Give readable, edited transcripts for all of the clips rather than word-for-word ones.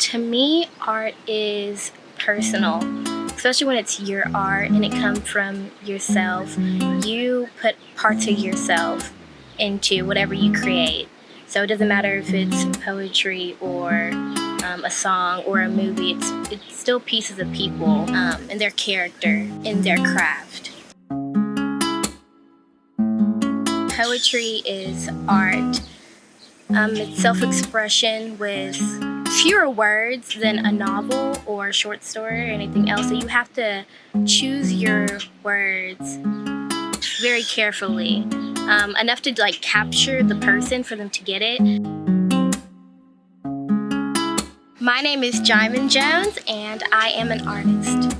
To me, art is personal, especially when it's your art and it comes from yourself. You put parts of yourself into whatever you create. So it doesn't matter if it's poetry or a song or a movie, it's still pieces of people and their character and their craft. Poetry is art. It's self-expression with fewer words than a novel or a short story or anything else. So you have to choose your words very carefully, enough to capture the person for them to get it. My name is Djiamon Jones, and I am an artist.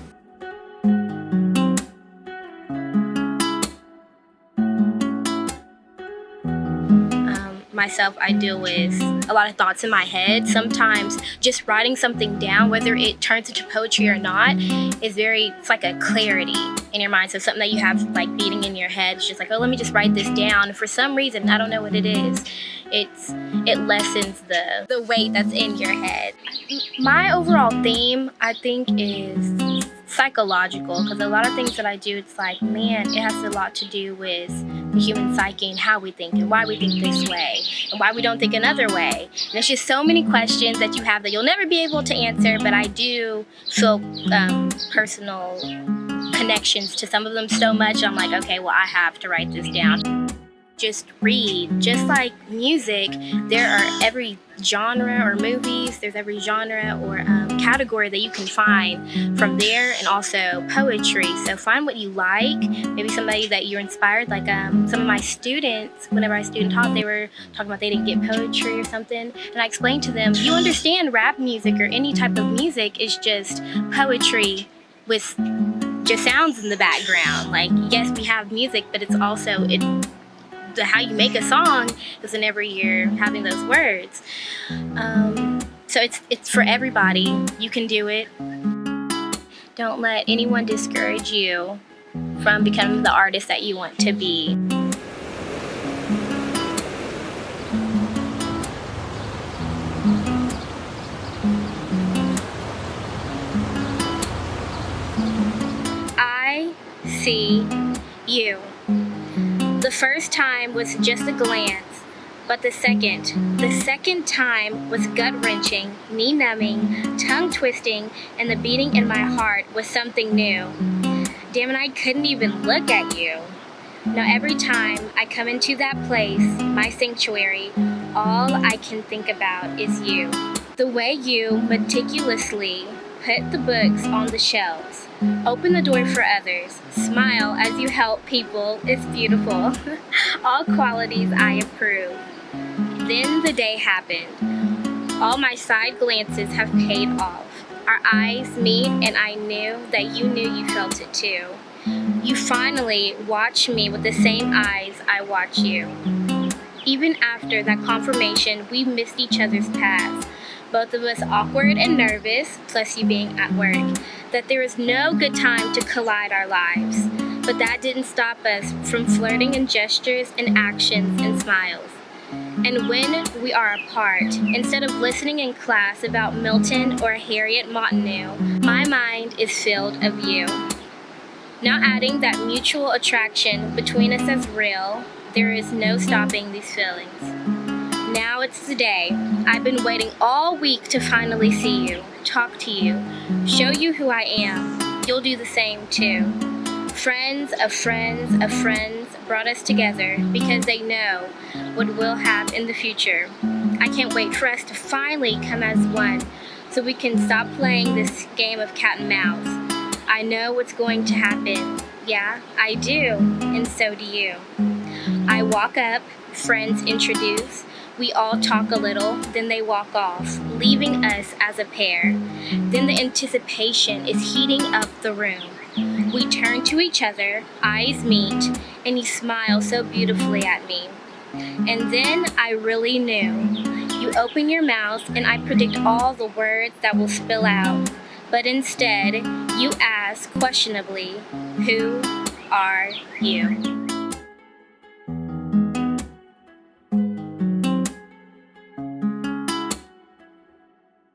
Myself, I deal with a lot of thoughts in my head. Sometimes just writing something down, whether it turns into poetry or not, it's like a clarity in your mind. So something that you have beating in your head, it's just like, oh, let me just write this down. And for some reason, I don't know what it is, it lessens the weight that's in your head. My overall theme, I think, is psychological, because a lot of things that I do, it's like, man, it has a lot to do with the human psyche and how we think and why we think this way and why we don't think another way. And there's just so many questions that you have that you'll never be able to answer, but I do feel personal connections to some of them so much. I'm like, okay, well, I have to write this down. Just read. Just like music, there are every genre or movies, there's every genre or category that you can find from there, and also poetry. So find what you like, maybe somebody that you're inspired, like some of my students, whenever I student taught, they were talking about they didn't get poetry or something, and I explained to them, you understand rap music or any type of music is just poetry with just sounds in the background. Like, yes, we have music, but it's also how you make a song is whenever you're having those words. So it's for everybody. You can do it. Don't let anyone discourage you from becoming the artist that you want to be. I see you. The first time was just a glance, but the second time was gut-wrenching, knee-numbing, tongue-twisting, and the beating in my heart was something new. Damn it, I couldn't even look at you. Now every time I come into that place, my sanctuary, all I can think about is you. The way you meticulously put the books on the shelves, open the door for others, smile as you help people, it's beautiful. All qualities I approve. Then the day happened. All my side glances have paid off. Our eyes meet, and I knew that you knew you felt it too. You finally watch me with the same eyes I watch you. Even after that confirmation, we missed each other's paths. Both of us awkward and nervous, plus you being at work, that there was no good time to collide our lives. But that didn't stop us from flirting in gestures and actions and smiles. And when we are apart, instead of listening in class about Milton or Harriet Martineau, my mind is filled of you. Now adding that mutual attraction between us as real, there is no stopping these feelings. Now it's the day. I've been waiting all week to finally see you, talk to you, show you who I am. You'll do the same too. Friends of friends of friends brought us together because they know what we'll have in the future. I can't wait for us to finally come as one so we can stop playing this game of cat and mouse. I know what's going to happen. Yeah, I do, and so do you. I walk up, friends introduce, we all talk a little, then they walk off, leaving us as a pair. Then the anticipation is heating up the room. We turn to each other, eyes meet, and you smile so beautifully at me. And then I really knew. You open your mouth and I predict all the words that will spill out. But instead, you ask questionably, who are you?